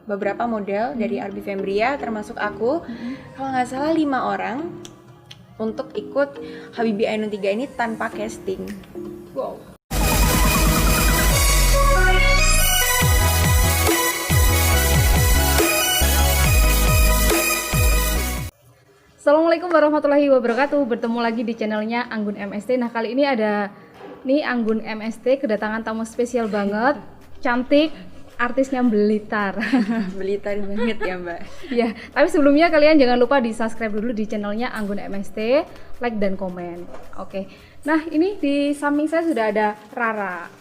beberapa model dari Arby Fembria termasuk aku, kalau nggak salah 5 orang untuk ikut Habibie Ainun 3 ini tanpa casting. Wow. Assalamualaikum warahmatullahi wabarakatuh. Bertemu lagi di channelnya Anggun MST. Nah, kali ini ada nih Anggun MST kedatangan tamu spesial banget, cantik, artisnya Blitar. Blitar banget ya Mbak. Ya, tapi sebelumnya kalian jangan lupa di subscribe dulu di channelnya Anggun MST, like dan komen. Oke. Nah, ini di samping saya sudah ada Rara.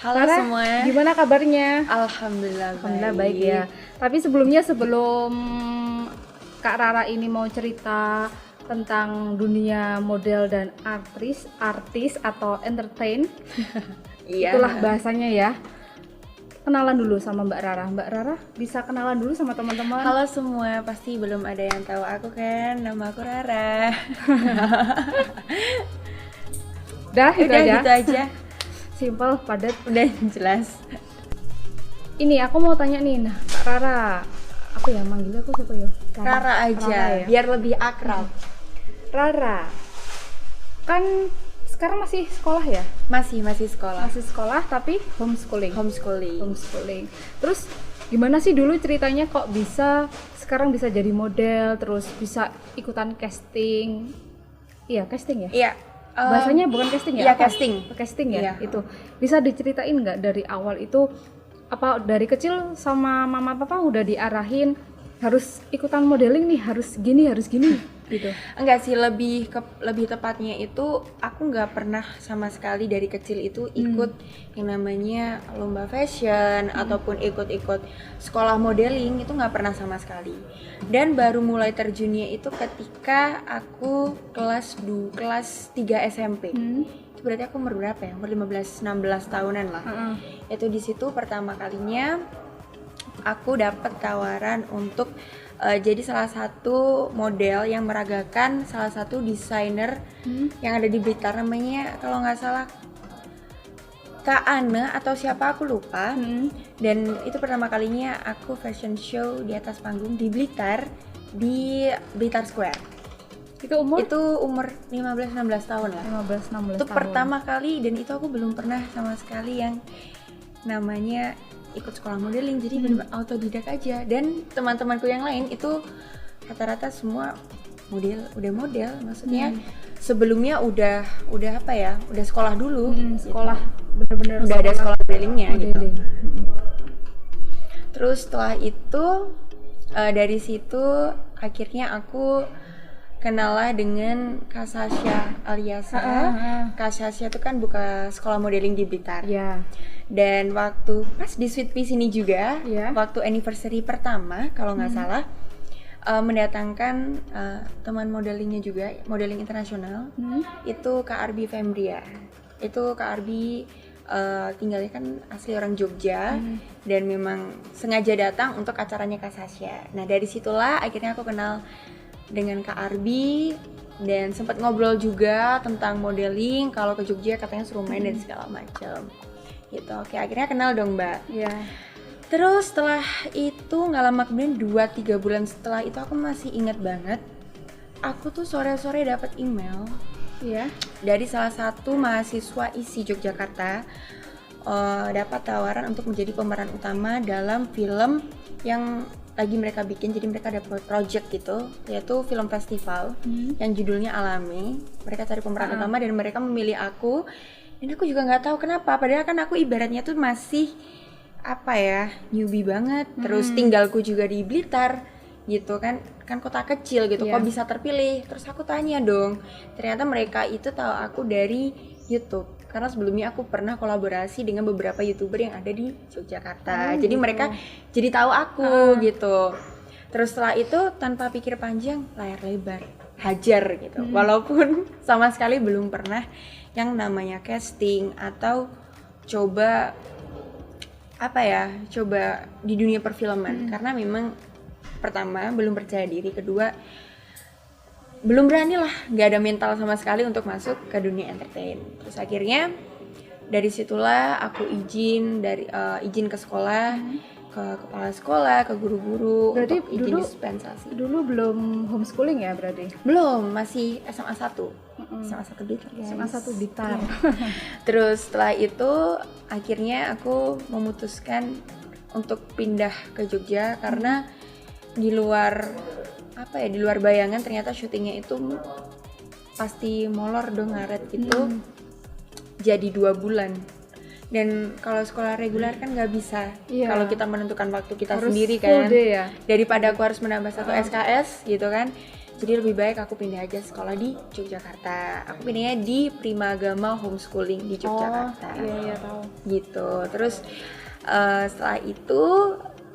Halo Rara, semua. gimana kabarnya? Alhamdulillah Baik ya. Tapi sebelumnya sebelum Kak Rara ini mau cerita tentang dunia model dan artis atau entertain, Iya. itulah bahasanya ya. Kenalan dulu sama Mbak Rara. Mbak Rara bisa kenalan dulu sama teman-teman. Halo semua, pasti belum ada yang tahu aku kan, nama aku Rara. Udah Udah aja. gitu aja. Simple, padat. Udah jelas. Ini aku mau tanya nih, nah Kak Rara, apa ya manggilnya aku siapa ya? Rara aja, Rara ya? biar lebih akrab. Rara, kan sekarang masih sekolah ya? Masih sekolah. Masih sekolah tapi homeschooling. Homeschooling. Terus gimana sih dulu ceritanya kok sekarang bisa jadi model, terus bisa ikutan casting? Iya, casting ya? Iya. Bahasanya bukan casting ya? Iya, Apa? casting. Casting ya? Iya. Itu. Bisa diceritain nggak dari awal itu, apa dari kecil sama mama papa udah diarahin harus ikutan modeling nih, harus gini gitu? Enggak sih, lebih tepatnya itu aku nggak pernah sama sekali dari kecil itu ikut yang namanya lomba fashion ataupun ikut sekolah modeling, itu nggak pernah sama sekali. Dan baru mulai terjunnya itu ketika aku kelas 3 SMP. Itu berarti aku umur berapa ya? Umur 15-16 tahunan lah. Itu di situ pertama kalinya aku dapat tawaran untuk jadi salah satu model yang meragakan salah satu desainer yang ada di Blitar, namanya kalau nggak salah Kak Ana atau siapa aku lupa. Dan itu pertama kalinya aku fashion show di atas panggung di Blitar, di Blitar Square. Itu umur? Itu umur 15-16 tahun lah. 15-16 Itu tahun. pertama kali, dan itu aku belum pernah sama sekali yang namanya ikut sekolah modeling, jadi benar autodidak aja. Dan teman-temanku yang lain itu rata-rata semua udah model, maksudnya sebelumnya udah apa ya, udah sekolah dulu, sekolah gitu. bener-bener Udah ada sekolah modelingnya modeling. gitu. Terus setelah itu dari situ akhirnya aku kenal lah dengan Kak Sasha Aliasa. Kak Sasha itu kan buka sekolah modeling di Blitar. Ya. Dan waktu pas di Sweet Pea sini juga, waktu anniversary pertama kalau nggak salah, mendatangkan teman modelingnya juga, modeling internasional, itu Kak Arby Fembria. Itu Kak Arby tinggalnya kan asli orang Jogja, dan memang sengaja datang untuk acaranya Kak Sasha. Nah dari situlah akhirnya aku kenal dengan Kak Arby, dan sempat ngobrol juga tentang modeling, kalau ke Jogja katanya suruh main dan segala macam. Gitu. Oke, akhirnya kenal dong Mbak. Iya. Terus setelah itu nggak lama kemudian 2-3 bulan setelah itu aku masih ingat banget, aku tuh sore-sore dapat email dari salah satu mahasiswa ISI Yogyakarta, dapat tawaran untuk menjadi pemeran utama dalam film yang lagi mereka bikin. Jadi mereka ada project gitu, yaitu film festival yang judulnya Alame. Mereka cari pemeran utama dan mereka memilih aku. Dan aku juga nggak tahu kenapa, padahal kan aku ibaratnya tuh masih apa ya, newbie banget. Terus tinggalku juga di Blitar gitu kan kota kecil gitu, kok bisa terpilih. Terus aku tanya dong, ternyata mereka itu tahu aku dari YouTube, karena sebelumnya aku pernah kolaborasi dengan beberapa YouTuber yang ada di Yogyakarta. Jadi mereka jadi tahu aku gitu. Terus setelah itu tanpa pikir panjang, layar lebar, hajar gitu. Walaupun sama sekali belum pernah yang namanya casting atau coba di dunia perfilman, karena memang pertama belum percaya diri, kedua belum berani lah, nggak ada mental sama sekali untuk masuk ke dunia entertain. Terus akhirnya dari situlah aku izin ke sekolah ke kepala sekolah, ke guru-guru Berarti untuk izin dulu- dispensasi. Dulu belum homeschooling ya berarti? Belum, masih SMA 1. SMA 1 Blitar, guys. SMA 1 Blitar. Terus setelah itu akhirnya aku memutuskan untuk pindah ke Jogja karena di luar di luar bayangan ternyata syutingnya itu pasti molor dong, ngaret gitu. Jadi 2 bulan. Dan kalau sekolah reguler kan nggak bisa. Iya. Kalau kita menentukan waktu kita Harus sendiri full kan. day ya? Daripada aku harus menambah 1 SKS gitu kan. Jadi lebih baik aku pindah aja sekolah di Yogyakarta. Aku pindahnya di Primagama Homeschooling di Yogyakarta. Iya tahu. Gitu. Terus setelah itu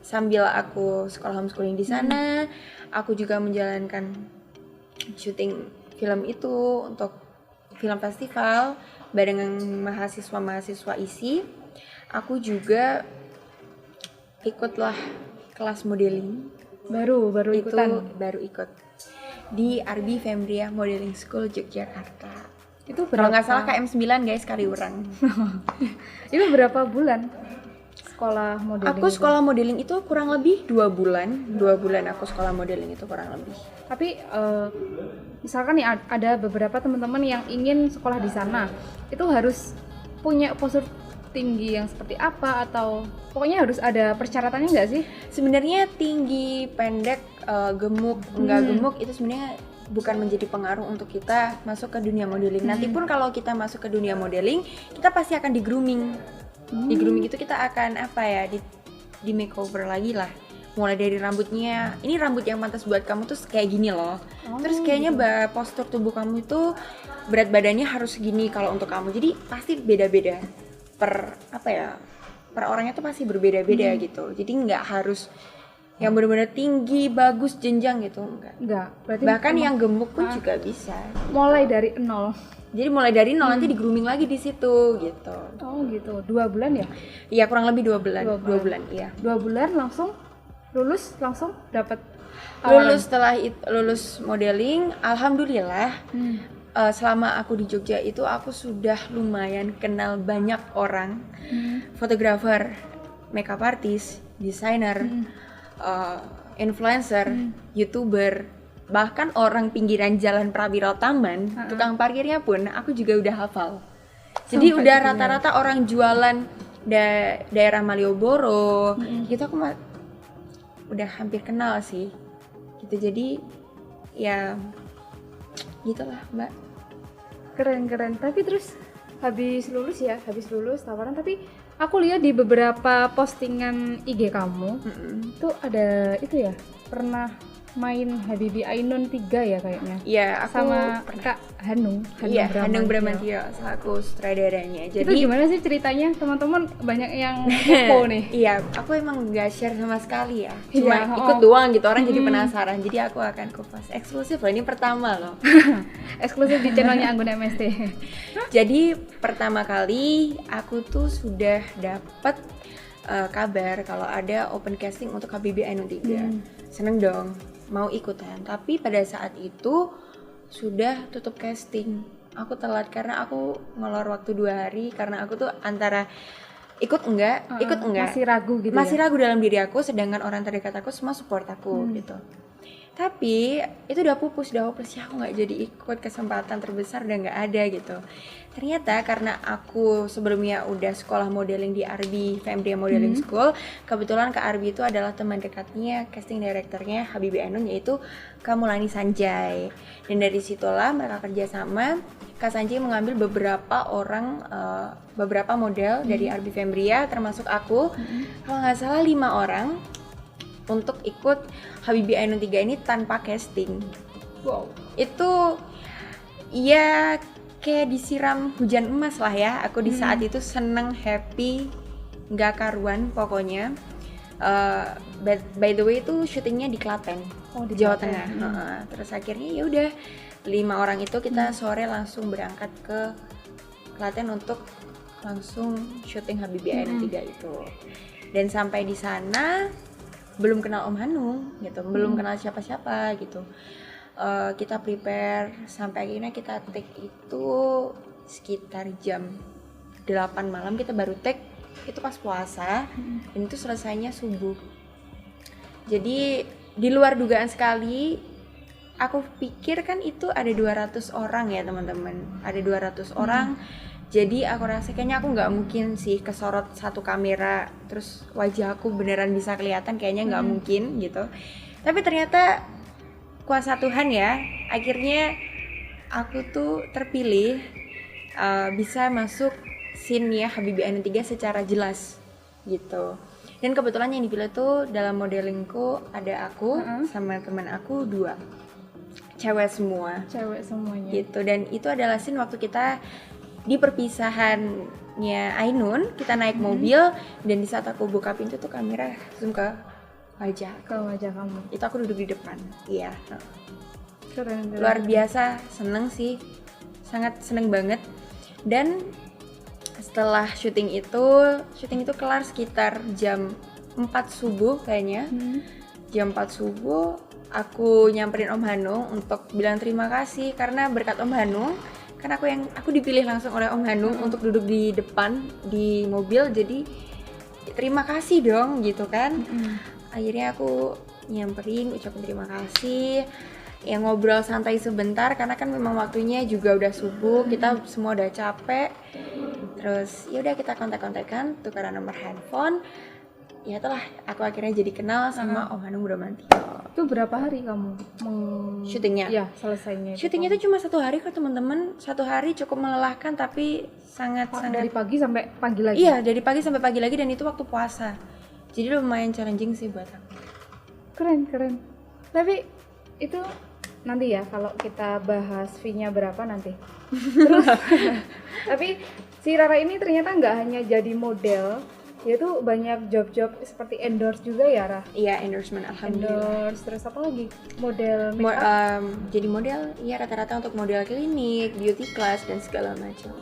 sambil aku sekolah homeschooling di sana, aku juga menjalankan syuting film itu untuk film festival barengan mahasiswa-mahasiswa ISI. Aku juga ikutlah kelas modeling. Baru Itu ikutan. baru ikut di Arbi Fembria Modeling School Yogyakarta. Itu Kalau berapa? nggak salah KM 9 guys, kali orang. Itu berapa bulan sekolah modeling? Aku sekolah modeling itu kurang lebih 2 bulan. 2 bulan aku sekolah modeling itu kurang lebih. Tapi misalkan nih ada beberapa teman-teman yang ingin sekolah di sana, itu harus punya postur tinggi yang seperti apa atau pokoknya harus ada persyaratannya nggak sih? Sebenarnya tinggi, pendek, gemuk, enggak gemuk itu sebenarnya bukan menjadi pengaruh untuk kita masuk ke dunia modeling. Nanti pun kalau kita masuk ke dunia modeling, kita pasti akan di grooming. Di grooming itu kita akan di makeover lagi lah. Mulai dari rambutnya, ini rambut yang pantas buat kamu tuh kayak gini loh. Terus kayaknya postur tubuh kamu itu berat badannya harus segini kalau untuk kamu. Jadi pasti beda-beda per orangnya tuh pasti berbeda-beda gitu. Jadi nggak harus yang benar-benar tinggi, bagus, jenjang gitu, Enggak. Berarti bahkan yang gemuk pun juga bisa. mulai dari nol. Jadi mulai dari nol nanti di grooming lagi di situ gitu. Oh gitu. 2 bulan ya? Iya, kurang lebih 2 bulan. 2 bulan. bulan, iya. 2 bulan langsung lulus, langsung dapat Lulus modeling, alhamdulillah. Selama aku di Jogja itu aku sudah lumayan kenal banyak orang, fotografer, makeup artist, desainer, influencer, youtuber, bahkan orang pinggiran jalan Prawiro Taman, tukang parkirnya pun aku juga udah hafal. Jadi Sampai udah segitunya. rata-rata orang jualan daerah Malioboro, gitu aku udah hampir kenal sih. Gitu, jadi ya gitulah Mbak. Keren. Tapi terus habis lulus tawaran, tapi aku lihat di beberapa postingan IG kamu itu ada itu ya, pernah main Habibie Ainun 3 ya kayaknya. Iya, aku Sama pernah. Kak Hanung Hanung Bramantio, selaku sutradaranya. Itu Jadi gimana sih ceritanya? Teman-teman banyak yang kepo nih. iya, aku emang nggak share sama sekali ya. Iya, Cuma oh. ikut doang gitu, orang jadi penasaran. Jadi aku akan kupas eksklusif loh, ini pertama loh. Eksklusif di channelnya Anggun MST. Jadi pertama kali aku tuh sudah dapat kabar kalau ada open casting untuk Habibie Ainun 3. Seneng dong, mau ikutan. Tapi pada saat itu sudah tutup casting. Aku telat karena aku ngelor waktu 2 hari karena aku tuh antara ikut enggak. Masih ragu gitu Masih ya? ragu dalam diri aku, sedangkan orang terdekat aku semua support aku gitu. Tapi itu udah pupus, ya aku nggak jadi ikut, kesempatan terbesar udah nggak ada gitu. Ternyata karena aku sebelumnya udah sekolah modeling di Arbi Fembria Modeling School, kebetulan Kak Arbi itu adalah teman dekatnya casting directornya Habibie Ainun, yaitu Kamulani Sanjay. Dan dari situlah mereka kerjasama. Kak Sanjay mengambil beberapa model dari Arbi Fembria, termasuk aku. Kalau nggak salah 5 orang untuk ikut Habibie Ainun 3 ini tanpa casting. Wow. Itu ya kayak disiram hujan emas lah ya. Aku di saat itu seneng, happy, nggak karuan pokoknya. By the way itu syutingnya di Klaten, di Jawa Klaten. Tengah. Terus akhirnya ya udah 5 orang itu kita sore langsung berangkat ke Klaten untuk langsung syuting Habibie Ainun 3 itu. Dan sampai di sana belum kenal Om Hanung gitu, belum kenal siapa-siapa gitu. Kita prepare sampai akhirnya kita take itu sekitar jam 8 malam kita baru take itu pas puasa dan itu selesainya subuh. Jadi di luar dugaan sekali, aku pikir kan itu ada 200 orang ya teman-teman, ada 200 orang. Jadi aku rasa kayaknya aku nggak mungkin sih kesorot satu kamera terus wajah aku beneran bisa kelihatan, kayaknya nggak mungkin gitu. Tapi ternyata kuasa Tuhan ya, akhirnya aku tuh terpilih bisa masuk scene-nya Habibie Ainun 3 secara jelas gitu. Dan kebetulan yang dipilih tuh dalam modelingku ada aku sama teman aku 2 cewek semuanya gitu. Dan itu adalah scene waktu kita di perpisahannya Ainun, kita naik mobil dan di saat aku buka pintu tuh kamera zoom ke wajah kamu. Itu aku duduk di depan. Iya. Keren. Luar biasa, seneng sih, sangat seneng banget. Dan setelah syuting itu kelar sekitar jam 4 subuh kayaknya. Jam 4 subuh aku nyamperin Om Hanung untuk bilang terima kasih karena berkat Om Hanung kan aku dipilih langsung oleh Om Hanung untuk duduk di depan di mobil, jadi terima kasih dong gitu kan. Akhirnya aku nyamperin, ucapin terima kasih, ya ngobrol santai sebentar karena kan memang waktunya juga udah subuh, kita semua udah capek. Terus ya udah kita kontak-kontakan, tukeran nomor handphone. Ya itulah aku akhirnya jadi kenal sama Om Hanung Bramantio. Itu berapa hari kamu syutingnya? Ya, selesainya. Syutingnya itu cuma 1 hari kok teman-teman. 1 hari cukup melelahkan tapi sangat dari pagi sampai pagi lagi. Iya, dari pagi sampai pagi lagi dan itu waktu puasa. Jadi lumayan challenging sih buat aku. Keren. Tapi itu nanti ya kalau kita bahas fee-nya berapa nanti. Terus tapi si Rara ini ternyata nggak hanya jadi model, dia tuh banyak job-job seperti endorse juga ya, Rah? Iya, endorsement, alhamdulillah. Endorse, terus apa lagi? Model make up? Jadi model, iya rata-rata untuk model klinik, beauty class dan segala macam.